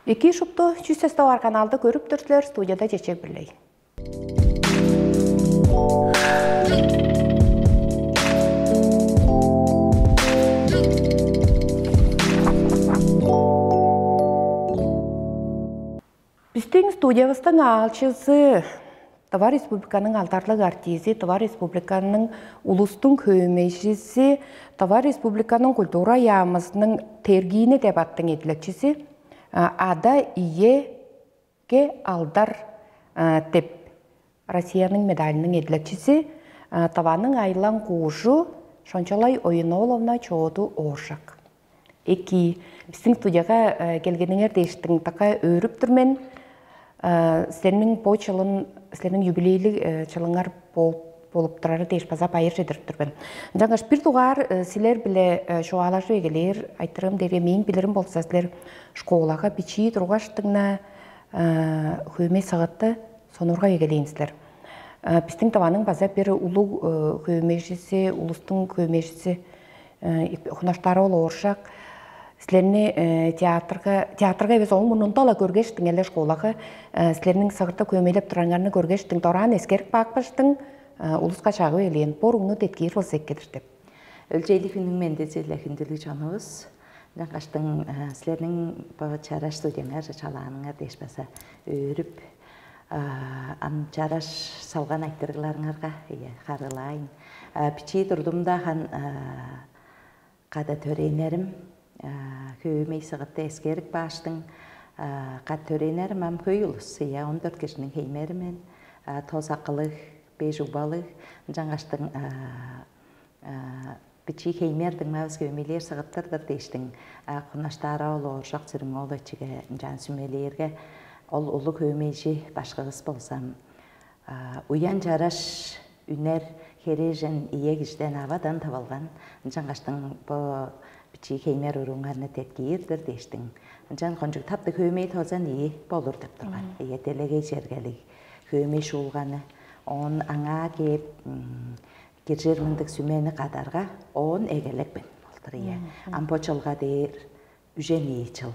Эки шупты чүсесті бар каналды көріп түрсілер студияда жечек бірлей. Біздің студиябыстың алчысы Тывар Республиканың алтарлық артизи, Тывар Республиканың улустың көмешісі, Тывар Республиканың культура ямысының тергейіні деп аттың етілікчісі, ада ие алдар теп Россияның медалінің етілікчісі, Таваның айлан қуышу Шончалай Ойыноловна чоғыды оғышақ. Эки, біздің студияға келгеніңер дейштің тақа өріп түрмен, сілерінің по чылын, сілерінің юбилейлі чылыңар болып тұрары дейш база байыр жедіріп түрбен. Жаңғаш бір туғар сілер біле шоғалар жүйгелер, айтырым дере мен білерім болса сілер школаға бичи тұрғаштыңна көйме сағатты сонырға егелейін сілер. Біздің таваның база бір ұлы көймешісі, ұлыстың көймешісі құнаштары ол оршақ. Сілеріне театрға өз оң мұнында ала көргештің әлі школаға, сілерінің сағырта көмелеп тұраңарыны көргештің, торан ескерік бақпаштың ұлысқа шағы елейін. Бор ұңны деткейір болса еккедір деп. Өлчейлі күнің менде зелі жанығыз. Жаңғаштың сілерінің чараш студияңар чаланыңар дешпаса өріп, чараш салған айттырғыларыңарға қарылайын. Пичи тұрдымда қан қада төрейнерім, көмей сығытты әскерік баштың қат төрейнерім әм көй ұлыс. 14 кешінің кеймерімен тоз ақылық, бей жубалық, жаңғаштың Бичи кеймердің мәуіз көмелер сығыттырдыр дейштің құнаштары ол оршақ сүрің ол өтшіге жан сүмелерге ол ұлы көмейші башқығыз болсам. Уян жараш үнер хережен ие кіжден авадан тавалған жаңғаштың бичи кеймер ұрыңарны теткейірдір дейштің. Жан қонжық тапты көмей тозан ие болыр деп тұрған. Ие делеге жергелік көмей шулғаны. Он аңа кеп Кержерміндік сүмені қадарға оң әгелік бен болдыр. Ампочылға дейір үжен ейчіл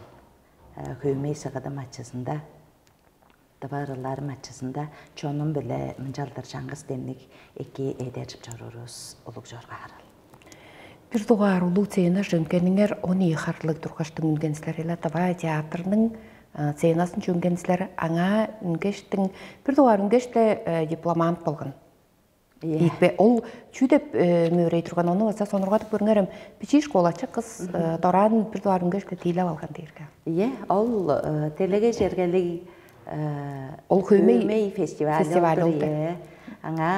көмей сығыды матчысында, дұбарылар матчысында чоным білі мұнжалдар жаңғыз демнік еке әдершіп жарырыз ұлық жорға арал. Bir doğar ulu цена жөмкеніңер оны еқарлық тұрғаштың үнгенсілер елі Тыва театрының ценасын жөмкенсілер аңа үнгештің бір doğар үнгешті дипломант болған. Ол чүдеп мөрей тұрған оны баса сонырғатып көріңерім пичи школачы қыз доран бір дуарын көшті тейлі алған дейірге. Ол телеге жергелі ол көмей фестивалі oldu. Аңа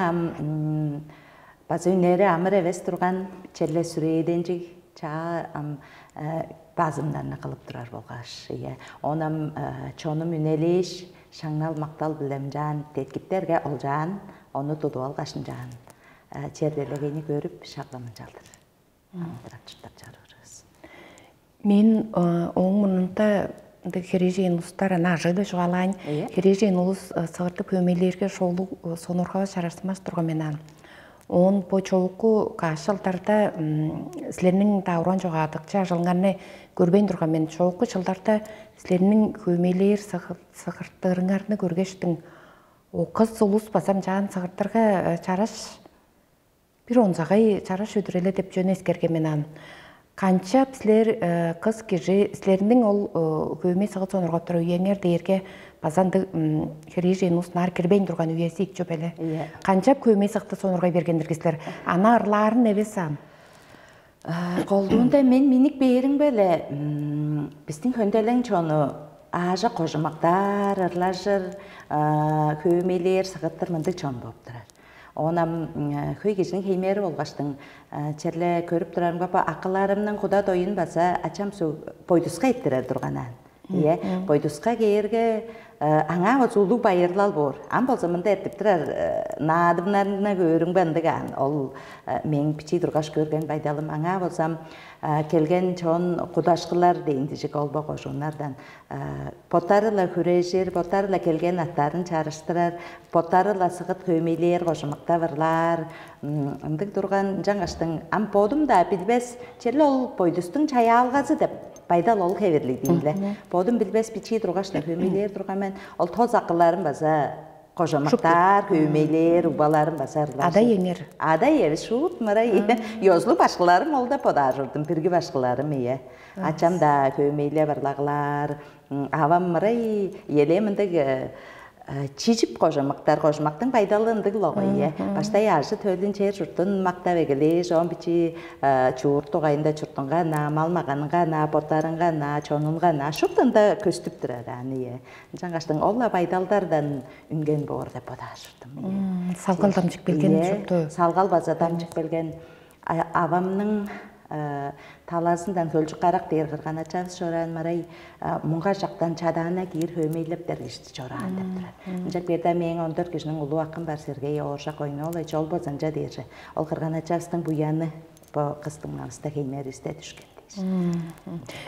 базы үнері амыр әвес тұрған чәлі сүрейден жи базымдарына қылып тұрар болғаш. Онам чоным үнелеш, шаңнал мақтал білем жан, теткіптерге ол жан, оны тұду алғашын жан. Черделегені көріп шағламын жалдыр. Аңдырапчықтар жарырыз. Мен оң мұнында хережейін ұстар ана жайды жоғалайын. Хережейін ұлыс сығырты көмейлерге шолу сонырға шарасымас тұрға менен. Он по чолуку кашылтарда сілерінің тауыран жоғадықча жылғанны көрбейін тұрға мен. Чолуку жылдарда сілерінің көмейлер сығырттырыңарны көргештің. О қыз ұлыс басам жан сығырттырға чараш бір онзағай чараш өдірелі деп жөн ескерге менен. Қанчап сілер қыз кежі сілерінің ол көмей сығыт сонырға тұры үйеңер дейерге базанды хережейін ұсынар кірбейін тұрған үйесі ек жөпелі. Қанчап көмей сықты сонырға бергендіргесілер. Ана арларын әвесам? Қолдуында мен менік бейірің бәлі. Біздің хөнделің чоны ажы қожымақтар, ырлажыр, көмейлер, сығыттыр мұнды чон болып тұрар. Онам көй кешінің хеймері болғаштың чәрлі көріп тұрарым қапа ақыларымның құда дойын баса ачам су бойдысқа еттірер тұрғанан. Бойдысқа кейерге аңа отсулу байырлал бор. Ам болса мұнда әртіптірер надымнарына көрің бәндіған. Ол мен пичи тұрғаш көрген байдалым аңа болсам келген чон құдашқылар дейінді жек олба қошуынардан. Потарыла хүрежер, потарыла келген аттарын чарыштырар, потарыла сығыт көмейлер, қошымықта варлар. Үндік тұрған жаңаштың ам подым да білбес черлі ол бойдыстың чая алғазы деп. Байдал ол хеверли деймле. Бодун билбес бичи тургашла көмейлер тургамен ол тоз акылларын база кожамактар, көмейлер, убаларын базарлар. Ада еңер. Ада еңер шут мырай. Йозлу башкаларым ол да подажырдым, бирги башкаларым ие. Ачамда көмейле барлаглар, авам мырай елеминдеги чижип кожамактың пайдалындык логой. Баштай ажы төлүн чер журтун мактап эгеле, жон бичи чуурту кайында чуртунга на, малмаганга на, бортарынга на, чонунга на, шуттанда көстүп турар аны. Жаңгаштың олла пайдалдардан үнген боор деп бодашырдым. Салгал дамжык белген журту. Салгал база дамжык белген авамның таласындан көлжүк карак дейір кырган ачабыз чоран марай мунга жактан чадаана кийир хөмейлеп дергишти чораан деп турат. Жак берде мен 14 кишинин улуу акын бар Сергей Оржак ойнолой жол бозанжа дейир. Ол кырган ачабыздын буяны бу кыздын абыста кеймеристе түшкөн дейир.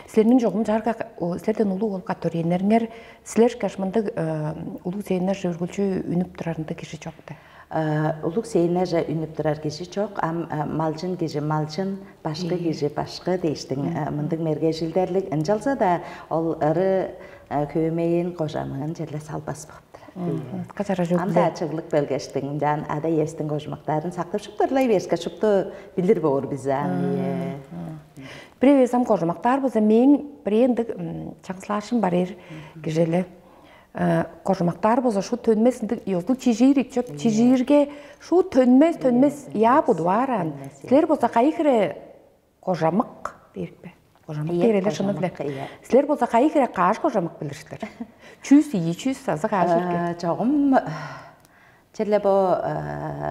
Силердин жогум жарга силерден улуу болуп каторийнериңер силер кашмандык улуу сейнер жүргүлчү үнүп турарында киши жокты. Улук сейнер үнүп турар киши жок, малжын киши малжын, башкы киши башкы дейиштин мындык мергежилдерлик ынжалса да ол ыры көмейин кожамыгын жерле салбас болуптур. Качара жок. Анда ачыгылык белгештин жан ада эстин кожмактарын сактап шуктурлай берске шукту билир боор бизе. Привезам кожмактар болсо мен брендик чаңслашым бар кижеле. Кожмактар болсо шу төнмес ёздул чижирик чөп чижирге шу төнмес я будваран. Силер болсо кайхыре кожамак дейбе. Кожамак дейреле шуну биле. Силер болсо кайхыре каш кожамак билиштер. Чүс сазы кашырке. Жогум черле бо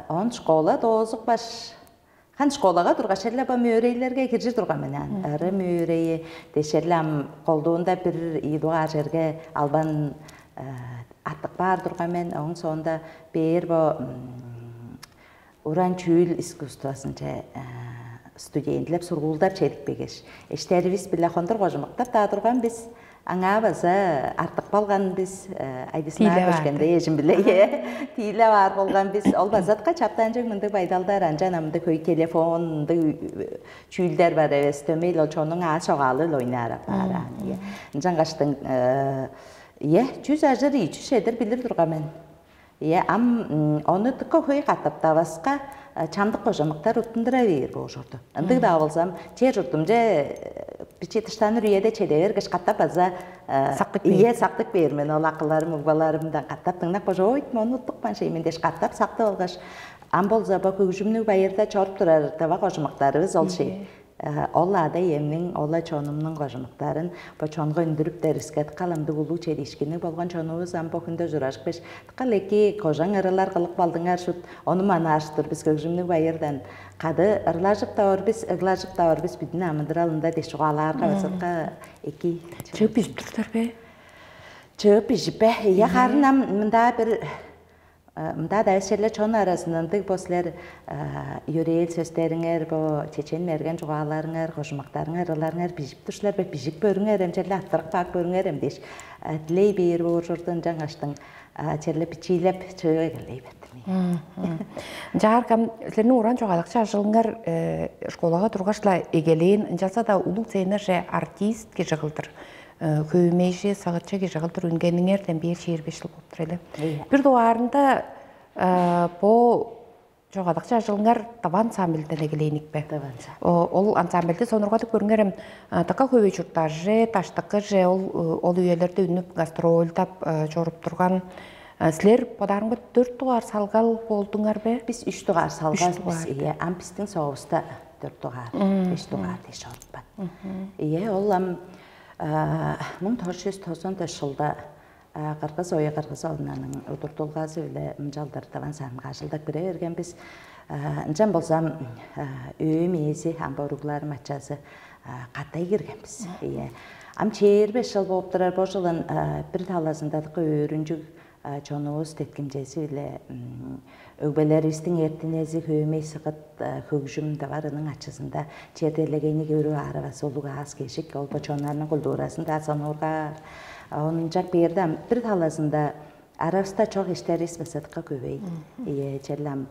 он школа дозук баш хан школага турга шерле бо мөрейлерге киржи турган менен. Ары мөрейи дешерлем колдуунда бир идуга жерге албан аттык бар тургамен оң сонда бер бо уран чүйл искусствосунча студентлеп сургуулдап чедикпегеш. Эштерибиз биле хондор кожмактап та турган биз аңа база артык болган биз айдысына көчкөндө эжим биле тийле бар болган биз ол базатка чаптанжык мындай байдалдар анжан амды көй телефон чүйлдер бар эбес төмөйл ол чонуң чогалы ойнара бара. Жаңгаштын жүз ажыр ичү шедер билир тургамен. Оны тыкка хөй катып табаска чамдык кожамактар уттундура бер болжорду. Ындык да болсам, чер журтум же бичи тыштан үрүйеде чеде бергеш каттап база сактык бермен ол акылларым, угбаларымдан каттап тыңнак божо ойт мону уттукман шеймен деш каттап сакты болгаш ам болса ба көкжүмнү байырда чоруп турар таба кожамактарыбыз ол шей. Олла да емнің, олла чонумның кожамактарын бо чонго үндүрүп дерискет каламды улуу чедишкини болгон чонубуз амбо күндө журашып беш калеки кожаң ырылар кылык балдыңар шут ону мана аштыр биз көкжүмнү байырдан кады ырлажып табар биз ыглажып табар биз бүтүн амындыралында дешугаларга басатка эки чыгып бизип турдар бе чыгып бизипе я харынам мында бир мында да эшеле чон арасынан тыг бослер юрел сөздөрүңөр бо чечен мерген жугаларыңар кожмактарыңар ырыларыңар бижип турсулар бе бижик бөрүңөр эмчеле аттырык пак бөрүңөр эм деш дилей бир бооржордун жаңаштың черле бичилеп чыгы келей беттим. Жаркам силердин уран жугалыкча жылыңар школага тургашла эгелейин ынжалса да улуу сейнер артист ке жыгылдыр. Көймейші, сағытшы ке жағылдыр үнгеніңерден бер 25 жыл болып тұр елі. Бір дуарында бұл жоғадықша жылыңар таван ансамбльден егелейінік бе? Ол ансамбльді сонырғадық көріңерім таққа көбей жұрттар же, таштықы же, ол үйелерді үніп гастрольдап жорып тұрған. Сілер подарыңғы 4 туғар салғал болдыңар бе? Біз 3 туғар салғал біз, ампистің соғыста 4 туғар, 5 туғар дей жорып бат. Ол 1990 жылда Кыргыз ойы Кыргыз ауданының Удуртулгазы үле мжалдар таван санға жылдап бире берген біз жан болсам өй мези амборуглар матчасы катай кирген біз. Ам 25 жыл болып тұрар бұл жылын бір таласындадық өрінжік чонуыз теткімжесі үле Өбелерістің ертінезі көмей сығыт көкжім даварының ачысында черделегені көрі арывасы олуға аз кешік ол бочонарының құлдурасында асанорғар. Оның жақ берді бір таласында арасында чоқ іштер іспесатқа көбей. Черлам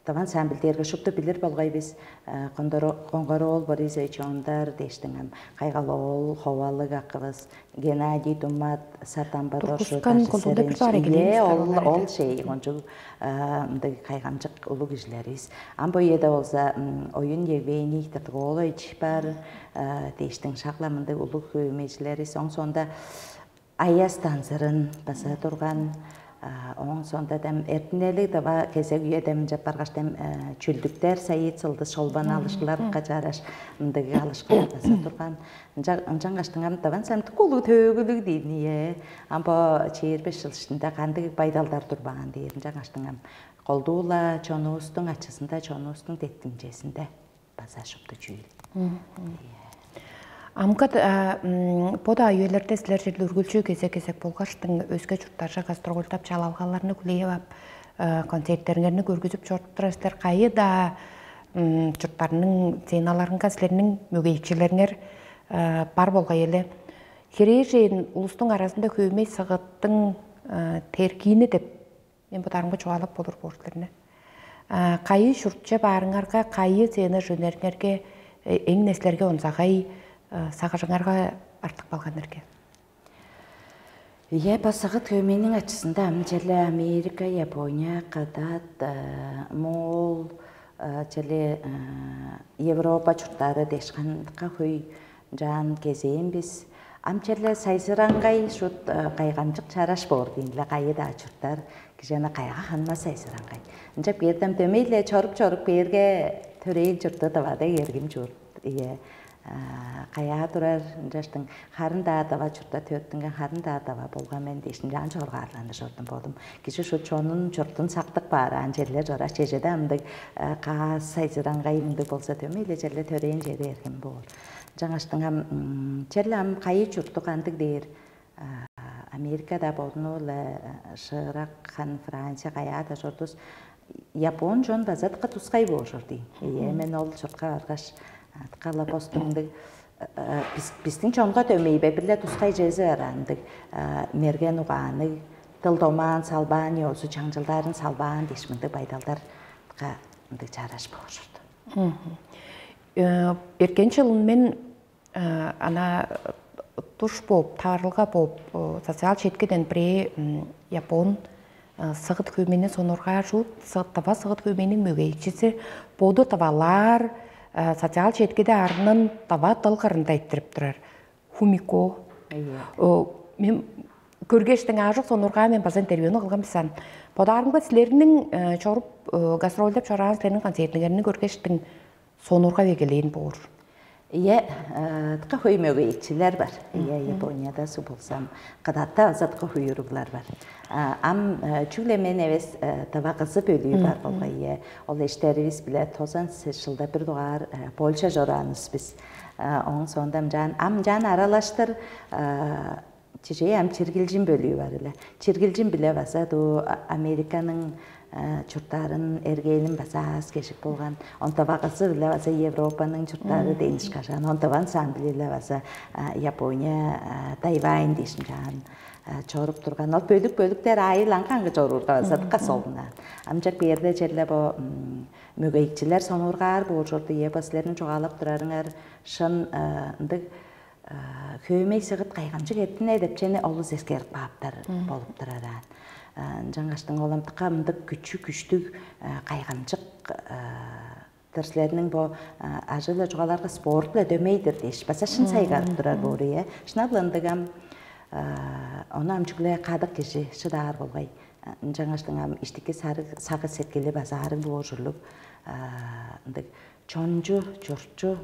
Таван сәмбілдерге шыпты білір болғай біз қоңғары ол Борисович ондар дештіңім. Қайғалы ол, ховалық ақывыз, Геннадий Думат, Сатамбадор Туркускан колдуда бір бар екен. Ол шей, онжыл қайғамжық ұлы кішілеріз. Амбо еді олса ойын Евгений Татголович бар дештің шақламынды ұлы көмешілеріз. Оң сонда Аяз танзырын баса тұрған оң сонда дәм әртінелі дава кезек үйе дәмін жаппарғаштам чүлдіктер сайет сылды шолбан алышқылар қажараш ұндығы алышқылар баса тұрған жаңғаштыңам даван сәмті қолу төгілік дейін ие амбо 25 жыл ішінде қандығы байдалдар тұрбаған дейін жаңғаштыңам қолдуыла чонуыстың ачысында чонуыстың деттіңжесінде баса шыпты чүйіл. Амкат пода үйелерде сілер жерлі үргілші кезек болғаштың өзге жұрттарша гастролдап жалалғаларыны күлейе бап концерттеріңеріні көргізіп жұрттырастар қайы да жұрттарының зейналарыңға сілерінің мөгейікшілеріңер бар болға елі. Херей жейін ұлыстың арасында көймей сығыттың теркейіні деп мен бұдарыңғы жоғалып болыр бортлеріне. Қайы жұртшы барыңарға, қайы зейіні жөнеріңерге, ең нәсілерге онсағай сағажыңарға артық балғанырге? Басығыт көменің ачысында жерлі Америка, Япония, Қадат, Мол, жерлі Европа чұрттары дешқандыққа көй жан кезейін біз. Жерлі сайсыраңғай шұт қайғамжық чараш бор дейінлі қайы да чұрттар кежені қайға қанма сайсыраңғай. Жап бердім дөмейлі чорып берге төрейін чұртты давада ергім жұрт. Қая тұрар жаштың қарында адава чұрта төттінген қарында адава болғамен дейшін жан жорғарланды жұртын болдым. Кеші шу чонын жұртын сақтық бар, анжерлер жора шежеді амдық қағас сайзыранға емінді болса төмейлі жерлі төрейін жері ерген бол. Жаңаштыңам жерлі ам қайы жұрты қандық дейір. Америкада болдың ол Шырақ, қан Франция қаяда жұртыз. Япон жон базатқа тұсқай бол жұрды. Мен ол жұртқа арғаш Қала постыңды біздің чонға төмейбе білі тұсқай жезі арандық мерген ұғаны, тылдоман, салбан, еосу чаңжылдарын салбан дешмінді байдалдарға чараш бұл жүрді. Еркен жылын мен ана тұш боп, тарылға боп, социал шеткеден біре Япон сығыт көмені сонырға жұт, сығыттава сығыт көменің мөгейкшісі боды тавалар, социал шеткеде арынан тава тылғырында еттіріп тұрар. Хумико. Мен көргештің ажық сонырға мен база интервьюны қылғам бізан. Подарыңға сілерінің чорып гастролдап чораған сілерінің концертіңеріні көргештің сонырға вегелейін болыр. Тқа хой мөгейікчілер бар. Японияда су болсам, қадатта азатқа хойырығылар бар. Ам чүлі мен әвес тава қызы бөлі бар болға. Ол ештәрівіз біле 90 жылда бір дұғар Польша жораныз біз. Оң сондам ам жан аралаштыр чежей ам чергілжін бөлі бар. Чергілжін біле баса Американың чұрттарын әргейлін басас кешік болған. Онтава қысы біле баса Европаның чұрттары дейіш қашан. Онтаван сан біле баса Япония, Тайвайн дейшін жан чорып тұрған. Ол бөліктер айылан қаңғы чорырға баса солынан. Амжақ берді жерлі бұл мөгейікчілер сонырғар бұл жұрды ебасылерінің жоғалып тұрарыңар шын көмей сығыт қайғамжық еттін әдепчені олы зескерік баптар болып тұраран. Жаңаштың оламдыққа мұндық күшті қайғамжық дәрслерінің бұл ажылы жоғаларға спортлы дөмейдір дейш. Баса шын сайғарып тұрар бөрі. Шынабландығам оны амчүгілі қадық кеші шыдағар болғай. Жаңаштың іштекі сағы сеткелі баса арың бұл жүрлік. Чонжу, жұртжу,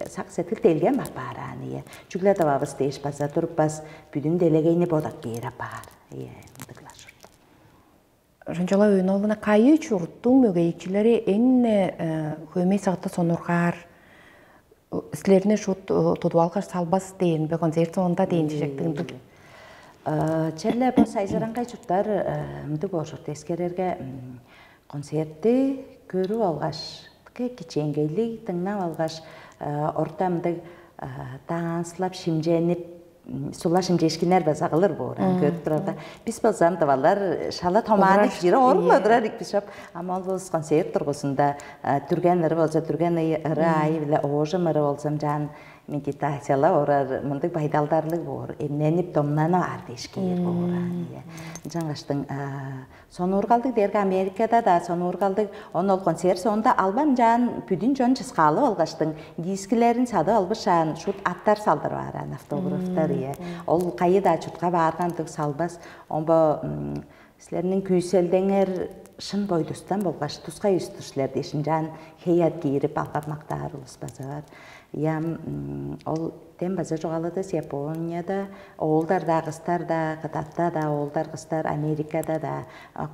сақ сеткіл телген бар бараны. Жүгілі давабыз дейш баса тұрып бас бүдін делегейні бодақ кейірі бар. Жонжала өйін олына қайы чұрттың мөгейікчілері әңіне көмей сағытта сонырғар, сілеріне жұт тұдуалғар салбас дейін, бе концерт соңында дейін жектіңді? Чәлі бұл сайзыраңғай жұттар мүді бұл жұт ескерерге концертті көру алғаш, кеченгейлі тыңнау алғаш, ортамды танслап, шимженіп Sulaşım ceşkinler bazağılır bu oran görüp durarda. Biz bazam tavalar şala tamamı jiri ormadırar bishop. Ama oluz konsert turgusunda türgenleri bolsa türgen ray bile oğuşamары olsam can meditasiyalar orar mındık baydaldarlık bor. Emlenip domnana vardı işkeyir boran. Жаңаштың сонур қалдық дерге Америкада да сонур қалдық. Он ол концерт сонда албан жан бүдін жон чысқалы олғаштың дискілерін сады албышан шут аттар салдыр баран автографтар ие. Ол қайы да чутқа барғандық салбас. Онба сілерінің күйселдеңер шын бойдустан болғаш тусқа үстіршілер дешін жан хеят кейіріп алғап мақтар ұлыспазы бар. Ол тем база жоғалыдыз Японияда, оғылдарда, қыстарда, Қытатта да, оғылдар, қыстар, Америкада да,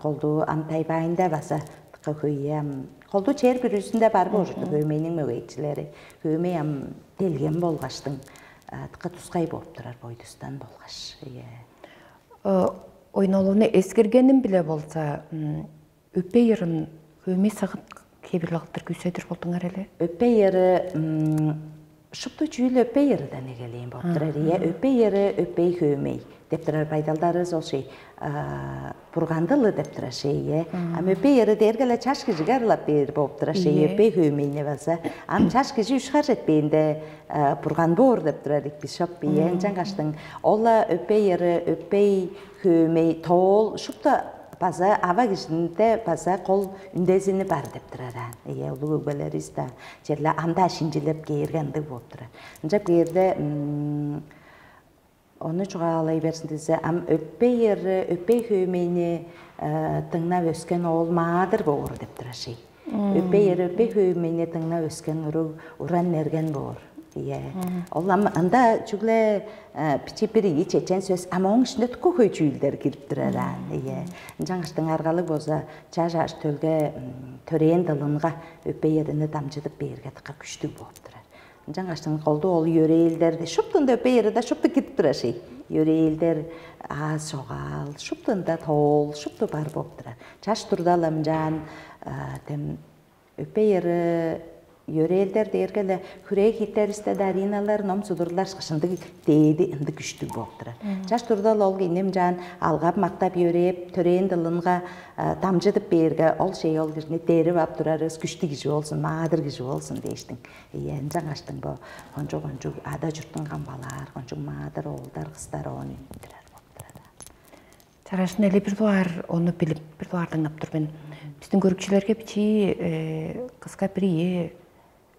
қолду Тайвайында баса көйем. Қолду чер бір үсінде бар болжыды көймейнің мөгейтшілері. Көймей телген болғаштың тұсқай болып тұрар бойдустан болғаш. Ойналуыны ескергенім біле болса, өппе ерін көймей сағыт кебірліғыттыр көйседір болдыңар әлі? Өппе ері шыпты жүйілі өппе еріден егелейін болып тұрар. Өппе ері өппей көймей. Деп тұрар байдалдарыз ол шей бұрғандылы деп тұрар шей. Ам өппе ері дергелі чашқы жығарылап бер болып тұрар шей. Өппей көймейіне баса. Ам чашқы жүй үшқар жетпейінде бұрған бор деп тұрар бішоп бейен. Жаңғаштың ола өппе ері өппей көймей тол шыпты база ава кишинде база кол үндезини бар деп тураран. Улуу өбөлөрүбүз да жерле анда шинжилеп кээргендик болуп турат. Жап кээрде onu çuğalay bersin dese am öppey höymeyni tыңна өскен olmadır boğur dep turaşy. Öppey höymeyni tыңна өскен urан mergen boğur. Olam anda çugle piçipiri çeçen söz ama onun içinde tuku höçüylder kirip duraran. Жаңаштың аргалы болsa çajaş tölge töreyen dılınğa öppey yerini damjıdıp berge tıka küçtük boğup turar. Жаңаштың қолды ол yöreylerde şuptunda öpe yerinde şuptu gitip turaşy. Yöreylder az şoğal, şuptunda tol, şuptu bar boğup turar. Çaş turdalam can öpe yeri yöreylder dergele kürek gitariste darinalar nom sudurlar şışındı deydi indi güçlü boğup turar. Çaş turdal ol ginem can algap maktap yöreyip töreyen dılınğa damjıdıp berge ol şey ol girne deri bap turarız güçlü gücü olsun, madır gücü olsun deştin. Жаңаштың bu koncu ada jurttun gambalar, koncu madır oğulдар kızlar onu indirer boğup turar. Çaraşın eli bir duar onu bilip bir duardan yaptır ben. Bizden görükçülerge biçi kıska biriye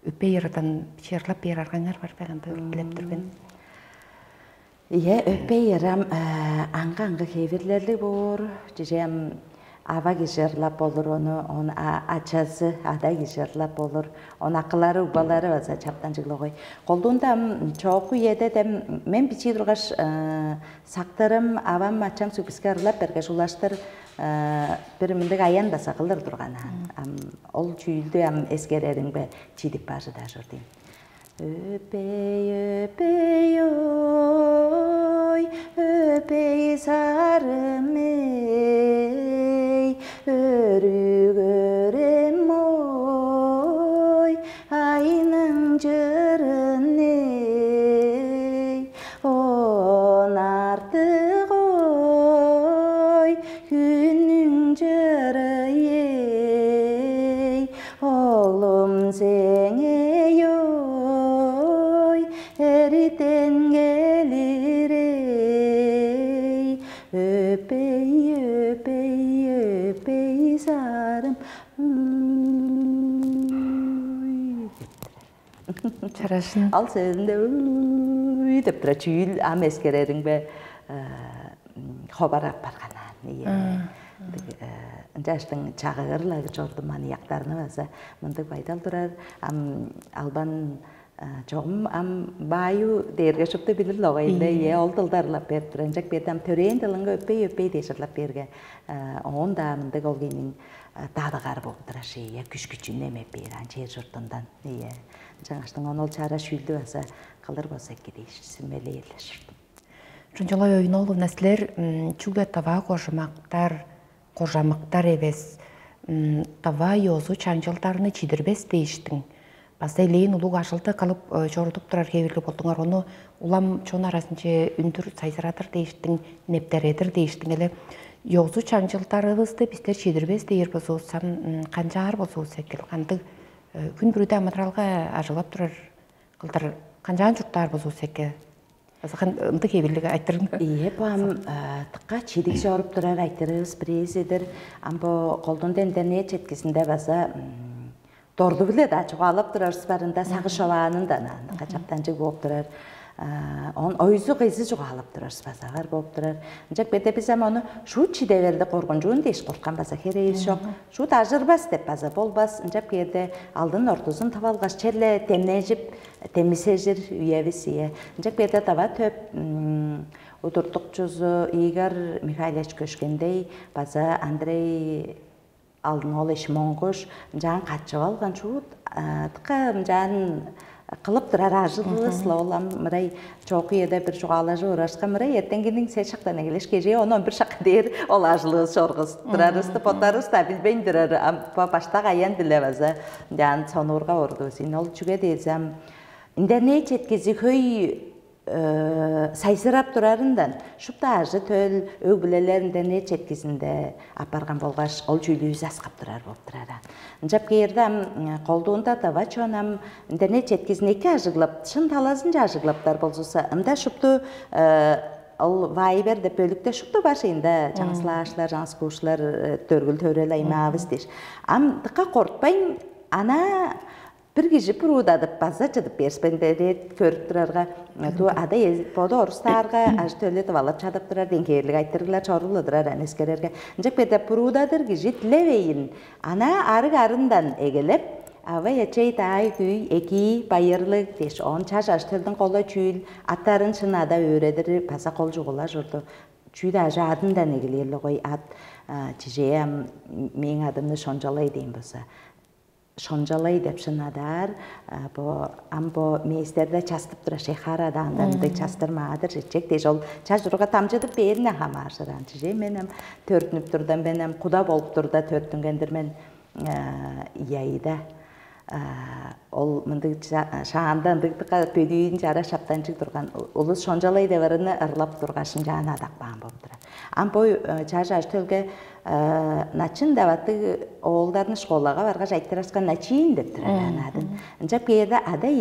öpe yaradan biçi yarlap yer arganlar var ben bilip dur ben. Öpe yaram anga kevirlerli bor. Diyeceğim ava geçerlap olur onu açası ada geçerlap olur. Onun akılları ubaları varsa çaptancıklı koy. Kolduğunda çok yede de men biçi durgaş saktarım avam açam süpiskarlap berge ulaştır biriminde ayan da sakılır durgan. Ol çüldü am eskererin be çidip başı da jordayım. Öpey öpey oy öpey sarım ey örü görem oy ayının cırın ey on artık oy günün cırı ey oğlum sene eriten gelir ey öpey öpey öpey sarım. Çaraşın Al sözünde dep tura çüyül am eskererin be xobarap barganan. Jaştың çağırlar jordum maniyaklarını basa mındık baydal durar alban çoğum bayu derge şupta bilir loğayla ye olduldarlap berip turanjak bedam töreyen dılınga öpey deşirlap berge onda mındık olgenin dağdıgar boğup turaşy küç-küçün emep beran çer jurtundan жаңаштың onu ol çara şüldü basa kılır bolsa kedeş sümeleyeler. Жонжолой ойнолу нәслер чугда тава қожамақтар евес тава йозу чаңжылдарыны чидірбес дейіштің. Баса лейін ұлық ашылды қалып жорытып тұрар кебелі болдыңар. Оны улам чон арасынче үндір сайзыратыр дейіштің, нептәредір дейіштің әлі. Йоғзу чаңжылтарығызды біздер шедірбез дейір бұзуысам, қанжағар бұзуысы әкел. Қандық күн бүріде аматралға ажылап тұрар қылдар қанжағын жұрттар бұзуысы әкел. Азыған ұнды кебелігі айттырын. Ие, бұам тұққа чедік жорып тұрар айттырығыз бірез едір. Амбо қолдың интернет жеткесінде баса торды біледі, жоғалып тұрар спарында сағы шаванында қачаптанчы болып тұрар. Он ойзу қайзы жоғалып тұрар спасағар болып тұрар. Жак беде бізем оны шу чидеверді қорғын жуын дейш қорқан баса херейіз жоқ. Шу тажырбас деп баса болбас. Жак беде алдын ортузын тавалғаш черле темнежіп, темісежір үйевісие. Жак беде тава төп ұтыртық жүзі Игор Михайлович көшкендей баса Андрей алдын ол еш моңғыш жан қатшып алған шуыт тұқым жан қылып тұрар ажылысла олам мырай чоқы еді бір жоғалажы ұрашқа мырай ертенгенің сен шақтан әгелеш кеже оның бір шақ дейір ол ажылыс шорғыз тұрарысты потарысты білбейн тұрар баштақ аян ділевазы жан сонырға ордусын ол жүге дейзем интернет жеткезі көй сайсырап тұрарындан шупта ажы төл өг-білелерінде не жеткізінде апарған болғаш ол жүйлүйіз асқап тұрар болып тұрара. Жап кейірдім қолдуында тава чонам интернет жеткізін екі ажыглап, шын талазын ажыглаптар болсуса, ымда шупту ол вайбер деп бөлікте шупту башында жаңсылашлар, жаңсықушылар төргіл төрел аймағыз дейш. Ам дыққа қортпайын, ана бір кежі пұрудадып база жадып берспендерет көріп тұрарға ту ада боды орыстарға аж төлетіп алып чадып тұрар денкерлік айттырғылар чорылыдырар әнескерерге. Жак беде пұрудадыр кежі тілевейін ана арыг арындан егелеп авай ячей тай күй эки байырлык деш он чаш аж төлдің қолы чүйіл аттарын шынада өредір паса қол жуғыла жұрды. Чүйді ажы адындан егелерлі ғой ат чижеям мен адымны шонжалай дейін болса. Шонжалай деп шынадар, амбо мейстерді частып тұра шейхар аданды частырмадыр, жечек дей жол чажыруға тамжыдып беріне хамаршыран. Же менім төртініп тұрдан менім құда болып тұрда төртінгендір мен яйда. Ол мындық шағанда ындықтыға пөдейін жара шаптанчық тұрған. Олыс шонжалай деварыны ырлап тұрғашын жаны адақ бағын болып тұрар. Амбой чажы ажтөлге начин даваты оğullarını школаға барға жайттырасқан начин деп тұрар адын. Жап кейді ада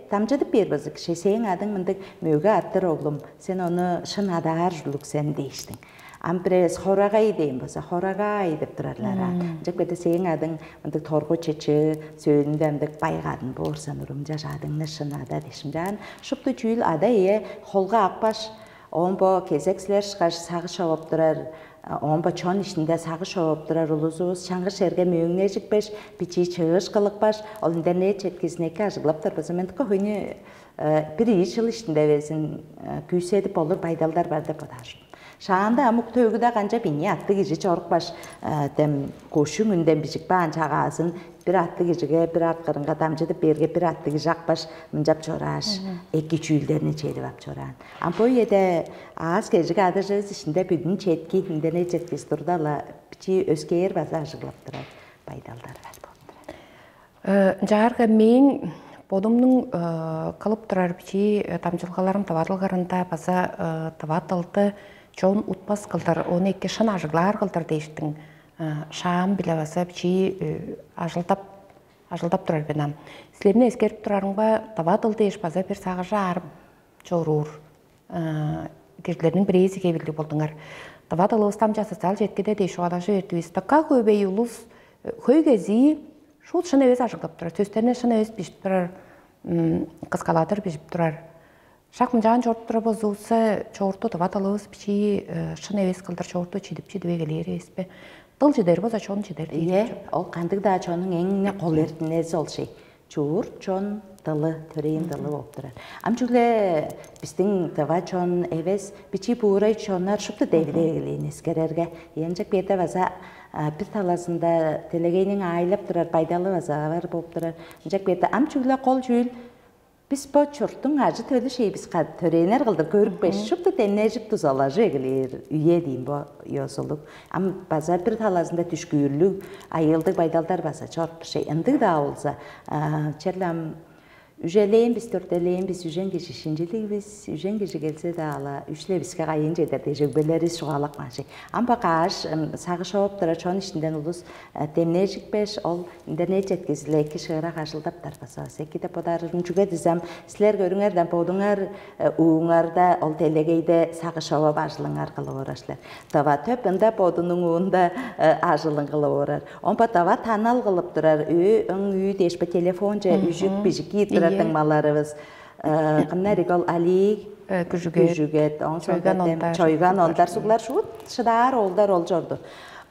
тамжыдып бербізі кіші сен адың мындық мөгі аттыр оғлым. Сен оны шын адағар жүлік сен дейштің. Ампрес хорағай дейін болса, хорағай деп тұрарлара. Жак беті сен адың мындық торғы чечі, сөйлінде мындық байғадың борсан ұрым жашадыңны шынада дешім жан. Шыпты чүйіл ада қолға ақпаш, оң бо кезексілер шықаш сағы шауып тұрар, оң бо чон ішінде сағы шауып тұрар ұлызуыз, шаңғы шерге мөңіне жікпеш, пичи чығыш қылықпаш, ол интернет жеткізінекі ажығылап тұрбызы. Мендікі хүйні бір жыл ішінде везін күйседіп olur байдалдар барды бұдар. Шағанда амук төгіда қанша бейне атты кежі чорықпаш көшің үнден бішік баған чағазын bir atlı gecege bir at kırınga damcıdı berge bir atlı gece akbaş mıncap çoraş eki çüyllerini çeydi bap çoran. Ampo yede ağız gecege adırcağız işinde büdün çetki hindene çetkisi durdala biçi özgeyer bazı ajıglaptırar baydalдар var болдыр. Жарғы мен бодымның қалып тұрар бичи тамжылғаларым таватылғарында база таватылды чоң ұтпас қылдар, оны екі шын ажыглар қылдар дейштің шам біле баса бичи ажылдап тұрар бенам. Сілеріне ескеріп тұрарыңға таватылды еш база бір сағыжа арып жорур. Кежілерінің бір езі кебілді болдыңар. Таватылы ұстам жасысал жеткеде дейші ғалашы ертуіз. Такка көбей ұлыс көйгezi шул шыны өз ажыглап тұрар, төстеріне шыны өз бешіп тұрар, қысқалатыр бешіп тұрар. Шақмын жағын жорт тұрар бозуысы, чорты таватылығыз біші шыны өз қылдар чорты чедіп егелері еспе. Дыл жедер боза чон жедер дейді. Ол қандық да чонның еңіне қол ертінezi ол şey. Чур, чон, дылы, төрейін дылы болып тұрар. Амчугле біздің тава чон евес біші бұғырай чонлар шыпты дейбіде егелейін ескерерге. Енжек беті база bir talasında telegeyinin ailep durar, baydalı vazağı var болып тұрар. Жак беті амчугле қол жүйіл Biz bu çortun acı töle şey biz törener kıldır körük beş şup da denecip tuz alacı egilir üye diyeyim bu yosuluk. Ama bazen bir talazında düşküyürlük ayıldık baydaldar basa çort bir şey indik da olsa. Çerlem üjeleyin biz törteleyin biz üjen geçi şincilik biz üjen geçi gelse de ala üçle biz kayınca eder tecrübeleri şualak şey. Ama kaş sağı şop tıra çon işinden ulus demnecik beş ol internet etkisiyle iki şehre karşıldap tarfasa. Seki de podarın çünkü dizem sizler görünlerden podunlar uğunlarda ol telegeyde sağı şova başlığınlar kılı uğraşlar. Tava töpünde podunun uğunda ajılın kılı uğrar. Onpa tava tanal kılıp durar. Üy deşpe telefonca üjük bijik yitirar tınmalarımız. Kimler ikol Ali Güjüget, çoygan onlar sular şu şıdar oldar olcordu.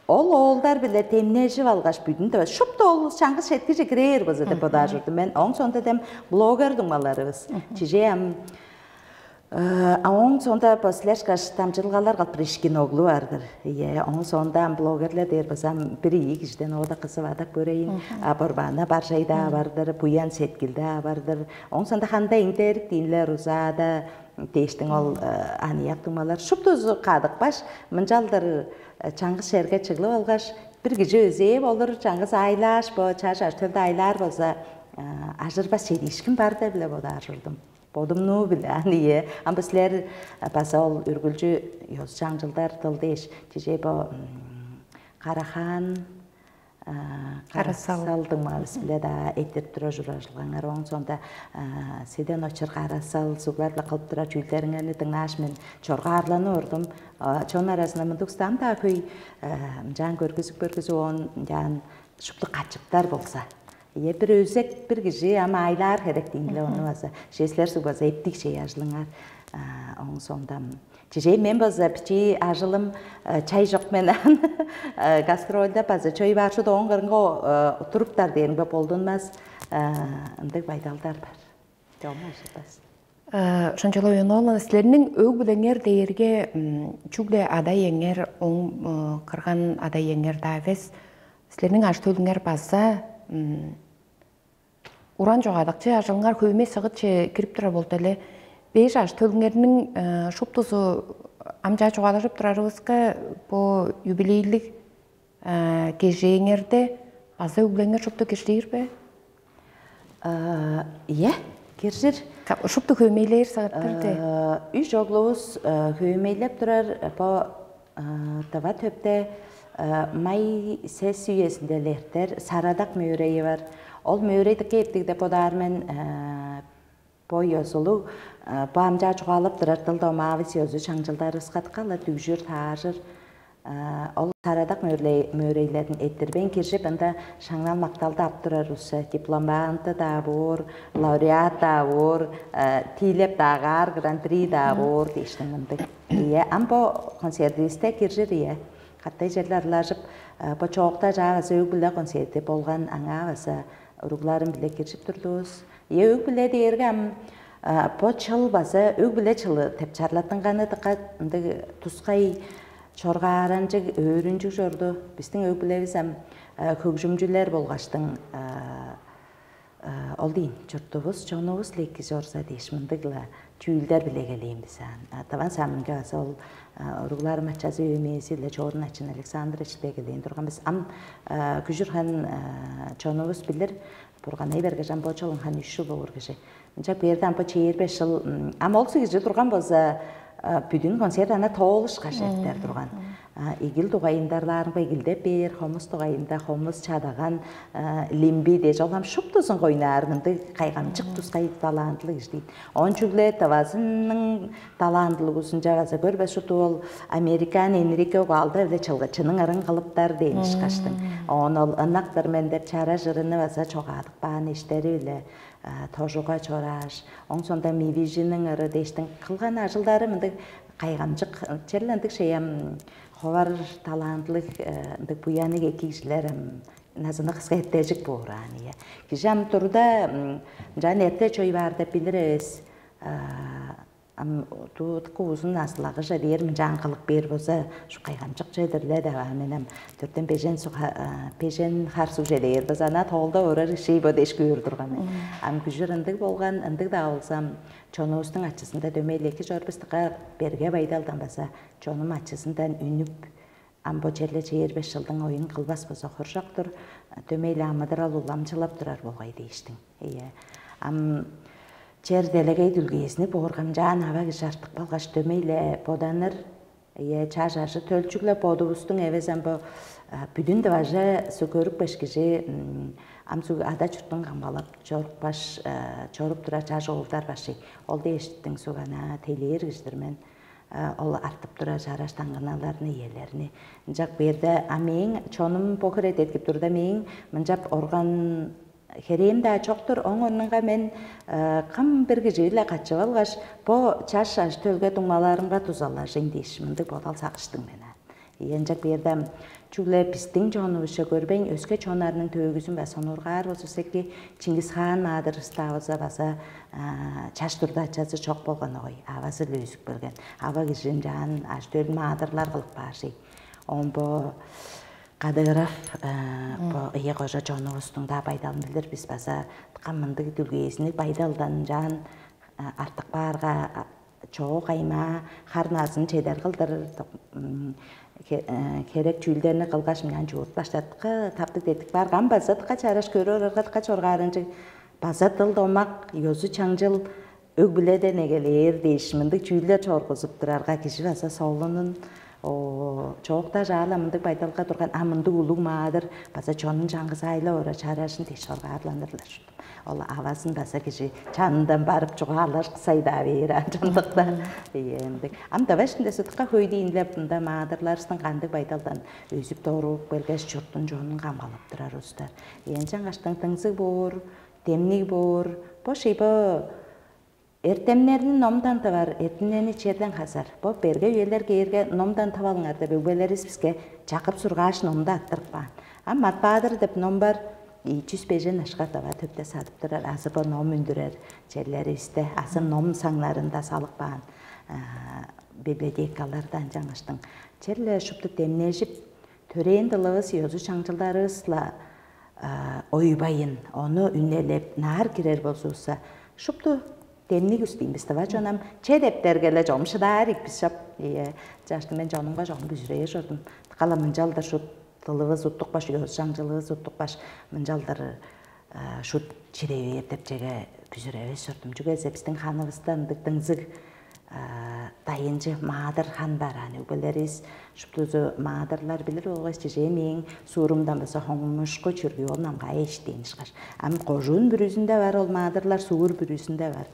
Ol oldar bile temneji valgaş büydün de şup da ol şangız şetkice girer bazı da podajırdı. Ben on sonda dem blogger dungmalarımız. Çijem on sonda posleşkaş tamçılgalar gal prişkin oglu vardır. On sonda bloggerler der bazam biri işten o da kızı vadak böreyin. Aborbana barşayda vardır, buyan setkilde vardır. On sonda handa interik dinler uzada değiştin ol aniyak dumalar. Şup tuzu kadık baş mınjaldır çangız şerge çıglı olgaş bir gece özeyip olur çangız aylaş bu çarşar tölde aylar boza ajırba sedişkin barda bile boda ajırdım. Bodum nu bile aniye. Ama bizler basa ol ürgülcü yoz çangıldar tıldeş. Cice bu Karahan Karasaldың мабыз біле да әйтіп тұра жүрашылғанар. Оң сонда седен очыр Карасал сугларлы қылып тұра жүйлеріңені тыңаш мен чорға арланы ордым. Чон арасында мұндықстан да көй жан көргізіп он жан шыплы қачыптар болса. Bir özek bir gece ama aylar gerektiğinde onu vasa. Şeyler su baza ettik şey ajılınlar. Onun sonunda. Çiçeği men baza piçi ajılım çay yok menen. Gastrolda baza çay var şu da on kırıngo oturup dar deyin bap oldunmaz. Indık baydalдар бар. Жомосы бас. Şançalı oyunu sizlerinin ög bilenger değerge çugle aday yenger on kırgan aday yenger daves. Sizlerinin aş tölünger basa Uran joğadıkça ajılıngar köyme sığıtça kirip tura boltalı. 5 aş tölüngerinin şup tuzu amca joğalaşıp turarızka bu yubileylik geceğingerde bazı öglenger şuptu geçtiğir be? Iya, geçir. Şuptu köymeyler sığıttırdı. Üç oğlumuz köymeylep turar. Bu tava töpte may ses üyesindelerdir. Saradak möreği var. Ol möreği keptik de podarmen boy yozulu. Bu amca çoğalıp durar. Dılda o mavi sözü çangcıldar ıskat kala tüjür, taşır. Ol saradak möreğilerin ettir. Ben kirşip anda şangnal maktalda aptırar ussa. Diplomantı da var, laureat da var, tilep dağar, Grand Prix da var. Değiştiğinde. Ama bu konsertiste kirşir ya. Hatta yerler laşıp bu çoğukta jağa söğük bile konserti bolgan ağa vasa urugların bile kirşip durduz. Öğük bile deyirgem bu çıl basa öğük bile çılı tep çarlatınğanı dıqa tusqay çorğarancık öğrüncük jordu. Bizden öğük bile bizem hükjümcüler bolgaçtın ol deyin. Çortubuz, çoğunubuz lekki jorsa deyişmindigla tüyülder bile geleyim bizen. Tavan samın gaz ol uruglar maçazı öymeyesiyle çoğurun açın Aleksandrich de geleyim. Durgan biz am küjürhan çoğunubuz bilir. Burgan eybergecan boçolun han 3 yıl olur gece. Ancak bir yerden bu 5 yıl ama olsa gece durgan boza bütün konsertana toğuluş kaşetler durgan. İgil doğayındarların bagilde bir, homuz doğayında homuz çadağan limbi de jolam şup tuzun koynarında kaygamcık tuz kayıt talantlı işte. Onun çünkü tavasının talantlı usunca vasa görbe şu tuğul Amerikan Enrique Ogalda ve çılgıçının arın kalıptar demiş kaçtın. Onun anaklar mender çara jırını vasa çok adık bağın işleri öyle. Tojuğa çoraş. Onun sonunda mivijinin arı değiştin. Kılgan ajıldarı mındı kaygamcık çerlendik şeyem Hovar talantlık bu yanı gekişlerim nazını kısa ettecek bu oraniye. Kişam turda canette çoy vardı biliriz. Tuğutku uzun asılağı jadiyer mi janqılık ber boza şu qaygamcıq jedirle de menem törten pejen harsu jadiyer boza na tolda orar şey bode iş gördürgän. Am güjüründig bolgan indig da olsam çonusun açısında dömeyleki jorbistika berge baydaldan basa çonum açısından ünüp am boçelle 25 yıldan oyun kılbas boza horjaqdır. Dömeyle amadır al ulamçılap durar bolgay deyiştin. Am Çer delegey dülgeyesini boğurgamcan hava gıjartık balgaç dömeyle bodanır. Çarşarşı tölçükle bodubustun evezem bu büdün de vaja su görüp başkıcı amsu ada çurtun gambalap çorup baş çorup dura çarşı oğulдар başı. Ol değiştittin su gana teyleyer gıjdır ol artıp dura çaraştan ganalarını yerlerini. Ancak bir de ameyin çonum pokır edetkip durda meyin mıncap organ Kerem de çoktur, onunla men kam bir geceyle kaçı algaş, bu çarşaş tölge dummalarınga tuzallar jendişmindi bodal saqıştın mena. Ancak bir yerden çügle pistin jonubuşa görben özge çonarının tögüsün ve sonurgar olsa ki Çingiz Han madır stavıza basa çaşturda açası çok bolgan oy, avası lüzük bilgen. Ava gizin can aştör madırlar kılıp başı. On bu Kadıraf, bu iyi koca jonubustun da baydalın bilir biz basa kamındık dülgeyesini baydaldan can artık barga çoğu kayma harnasını çeyder kıldırır kerek tüylerini kılgaş mıyan çoğurt başladık taptık dedik bargan basadık çaraş görür ırgat çorgarınca basatıl domak yozu çangıl ögbüle de negeler değişmindik tüyler çorguzup durarga kişi basa solunun çok da jarlamındık baydalga durgan amındı ulu madır basa çonun çangız ayla ora çaraşın teşorga adlandırılır. Ola avasın basa kişi çanından barıp çoğalır sayda verir çandıkta. Am da başında sıtıqa höydi inlep bunda madırlarsın kandı baydaldan özüp doğruluk belgeç çurtun jonun qamqalıp durar ustar. Yençen qaştın tыңzı bor, demlik bor, bu şey bu Ertemlerinin nomdan tavar, ertemlerini içerden hazır. Bu berge üyeler geyirge nomdan tavalınar da bögbeleriz bizge çakıp surgaş nomda attırıp bağın. Ama matbaadır dep nom var, 200 aşka tava töpte satıp durar. Azı bu nom ündürer, çelleri iste, azı nom sanlarında salık bağın. Bibliotekalardan canıştın. Çelle şuptu demlejip, töreyin dılığız, yozu çangçıları ısla oybayın, onu ünlelep, nar girer bozulsa, şuptu demlik üsteyim biz de var canım. Çedep dergele canım şıdarik biz şap. Caştım ben canımga canım güzüreye şordum. Kala mıncaldır şu dılığız uttuk baş, göz çangcılığız uttuk baş. Mıncaldır şu çireyi ertepçege güzüreye şordum. Çünkü bizden hanımızdan dıktınızık dayıncı madır han var. Öbeleriz şuptuzu madırlar bilir oğuz çiçeğimin surumdan basa hoğumuşku çürgü olmam gaya eşiteyiniz kaç. Ama kocuğun bürüzünde var ol madırlar, suğur bürüzünde var.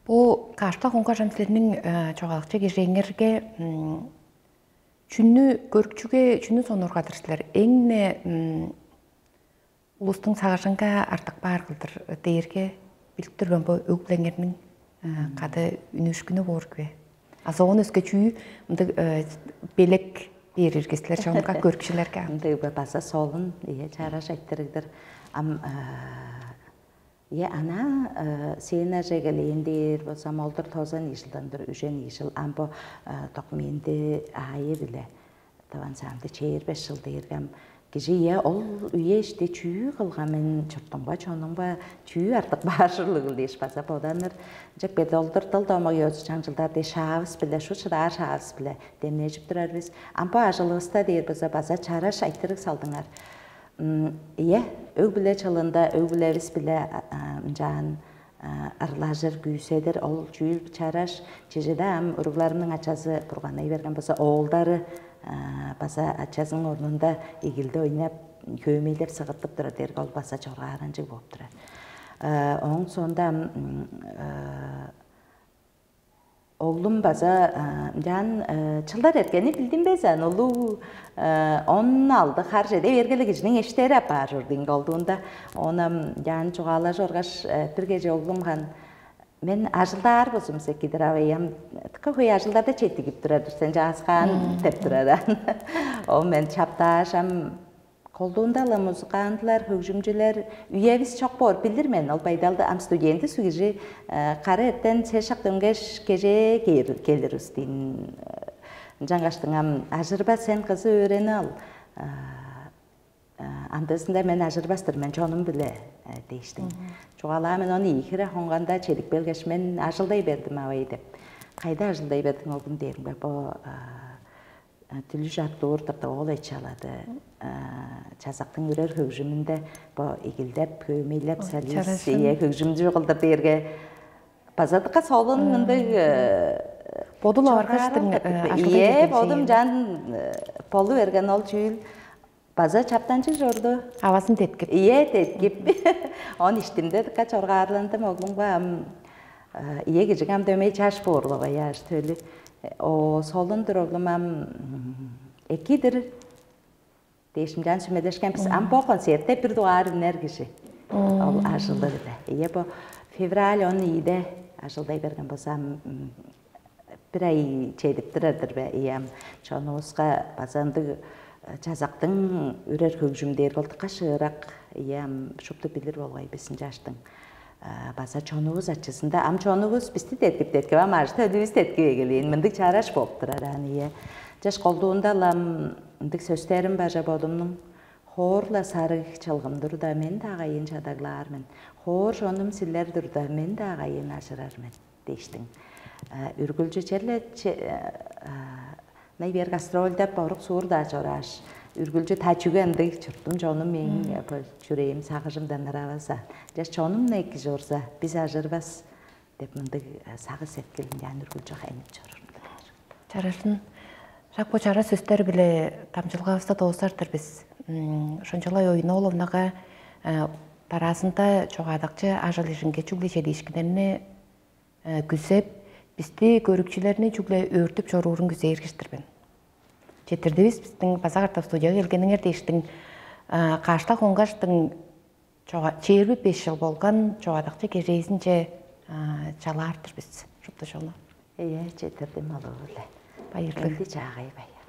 Bu karşıda honka jamslerinin çoğalıkça geçengerge çünü görükçüge çünü sonurgadırızlar. Enge ulustun sağışınga artık bağır kıldır deyirge bilip durgan bu öglengerinin kadı ünüşkünü bor gibi. Asa onu özge çüyü belek verirgesler çoğunga görükçülerge. Dıgı basa solun çaraş ettirigdir. Ana sena regeleyindir, bolsam oldur tozan yışıldandır, üjen yışıl. Am bu dokumendi ayı bile. Tavan samdı 25 yıl deyirgem. Gece ol üye işte çüyü kılgamın çırtımba, çonumba çüyü artık başırlığı leş basa bodanır. Cek bedi oldur dıldamak yozu çancıldar de şahıs bile, şu çırar şahıs bile demleyicip durar biz. Am bu ajılığısta deyir basa çaraş aytırık saldınar. Ögbüle çalında, ögbüle biz bile can arlajır güysedir, ol çüyül çaraş. Çeşede am uruglarımın açası burganayı vergen basa oğulları basa açasının ornunda egilde oynap köymeyler sığıttıp durar dergi ol basa çorgarıncı boğup durar. Onun sonunda oğlum basa can çılдар erkeni bildim bezen olu onun aldı harcede vergeli gecinin eşteri aparırdın olduğunda ona can çoğala jorgaş bir gece oğlum kan men ajıldar bozum sekidir avayam tıkı ajıllarda çetti gip duradır sen jaskan tep duradan o men çaptaşam Kolduğunda muzikantlar, hücumcular, üyeviz çok bor bilirmen. Ol baydalda am studenti sügücü karı etten seşak döngeş gece gelir üstün. Жаңаштың ажырба sen kızı öğreni al. Andasında men ажырбастыр, мен çoğunum bile değiştim. Çoğala men onu iyi kire honğanda çelik belgeç men ajılday berdim avay dep. Kayda ajılday berdin oldum derim. Bu Tülü jartı ortada oğlay çaladı. Çazaqtın ürer hücumunda bu igildep, kömeylep, salis, hücumcu yıqıldır derge. Bazadıqa solun mındı Bodula arkadaştın İyi, bodum can polu vergen ol çüyül. Baza çaptancı jordu. Havasını tetkip. İyi, tetkip. On iştimde kaç orga arlandım oğlum var. İyi gecikam dömeyi çarş borluğa yaş tölü. O solundur oğlum ekidir. Değişimden sümedeşken biz ampo konserte bir duvar enerjisi. O aşıldı da. İyi bu fevral 10'da aşılday bergen bolsam bir ay çeydip durardır be iyem. Çoğunuzga bazandı Çazaqtın ürer hücumder oldu kaşırak iyem şuptu bilir olay 5. yaştın. Baza çoğunuz açısında am çoğunuz bisti tetkip ama arşta ödüviz tetkip geleyin. Mındık çaraş bop durar aniye. Jaş kolduğunda lam mındık sözlerim baca bodumnun horla sarı çalgımdır da men dağayın çadaglarmen. Hor şonum sillerdir da men dağayın aşırarmen deştin. Ürgülcü çerle Nay bir gastrolda boruk surda çoraş. Ürgülcü taçugendik çırptım canım men çüreğim sağıжымdan aravasa. Jaş çoğunum ne ki jorsa biz ajırbas dep mındık sağı setkelingen ürgülcü haynıp çorur. Çarasın. Rak bu çara sözler bile tamçılğavısta doğsardır biz. Şonçalay oyunu olumnağa tarasında çoğadakça ajılışın geçükli çelişkilerini güzep bizde görükçülerini çükle örtüp çorurun güzel erkiştir ben. Çetirdi bizдің Bazartov studияға келгеніңер дейштің қашта қонғаштың çeyrbi 5 yıl болған çoğadakça geceysince çalardır biz. Şupta şonu. İyi, çetirdim alı öyle. Bayırlı. Kendi çağıyı bayır.